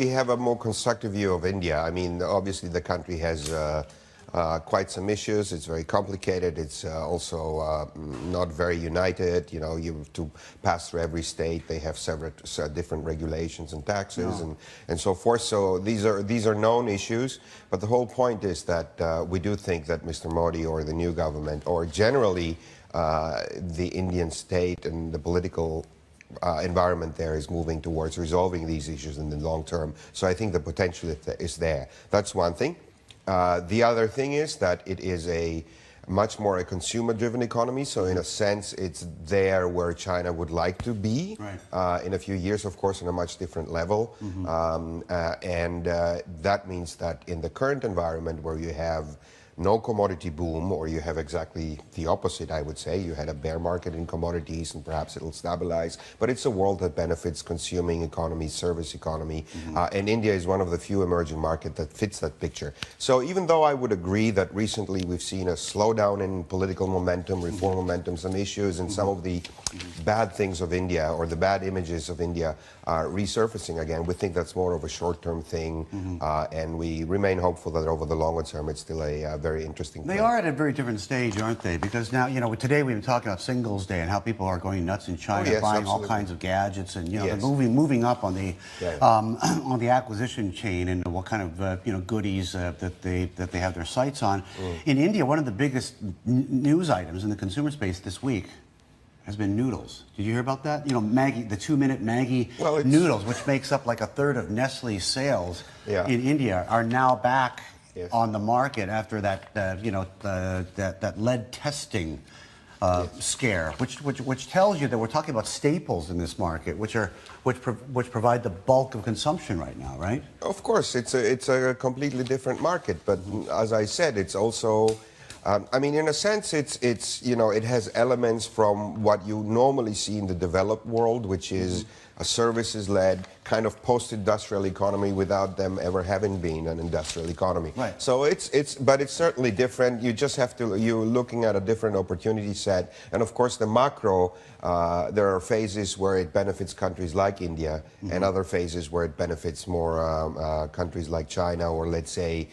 We have a more constructive view of India. I mean, obviously the country has quite some issues. It's very complicated. It's also not very united. You know, you have to pass through every state. They have several different regulations and taxes and so forth. So these are known issues. But the whole point is that we do think that Mr. Modi or the new government, or generally the Indian state and the political environment there is moving towards resolving these issues in the long term. So I think the potential is there. That's one thing. The other thing is that it is a much more a consumer-driven economy. So in a sense, it's there where China would like to be in a few years, of course, on a much different level. That means that in the current environment where you have no commodity boom, or you have exactly the opposite, I would say. You had a bear market in commodities, and perhaps it'll stabilize. But it's a world that benefits consuming economy, service economy, and India is one of the few emerging markets that fits that picture. So even though I would agree that recently we've seen a slowdown in political momentum, reform momentum, some issues, and some of the bad things of India, or the bad images of India, are resurfacing again, we think that's more of a short-term thing, and we remain hopeful that over the longer term it's still a very interesting They are at a very different stage, aren't they? Because now, you know, today we've been talking about Singles Day and how people are going nuts in China, buying all kinds of gadgets, and, you know, they're moving up on the on the acquisition chain, and what kind of you know, goodies that they have their sights on. In India, one of the biggest news items in the consumer space this week has been noodles. Did you hear about that? You know, Maggi, the 2-minute Maggi noodles, which makes up like a third of Nestle's sales in India, are now back on the market after that, you know, that lead testing scare, which tells you that we're talking about staples in this market, which provide the bulk of consumption right now, right? Of course, it's a completely different market, but as I said, it's also. I mean, in a sense, it's you know, it has elements from what you normally see in the developed world, which is a services-led kind of post-industrial economy without them ever having been an industrial economy. So but it's certainly different. You just have to, you're looking at a different opportunity set, and of course the macro. There are phases where it benefits countries like India, and other phases where it benefits more countries like China, or let's say.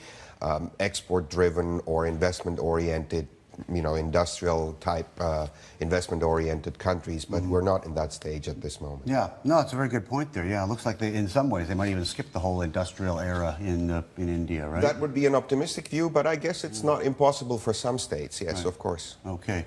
Export-driven or investment-oriented, you know, industrial-type investment-oriented countries, but we're not in that stage at this moment. Yeah, no, it's a very good point there. Yeah, it looks like they, in some ways, they might even skip the whole industrial era in India, right? That would be an optimistic view, but I guess it's not impossible for some states. Yes, of course. Okay.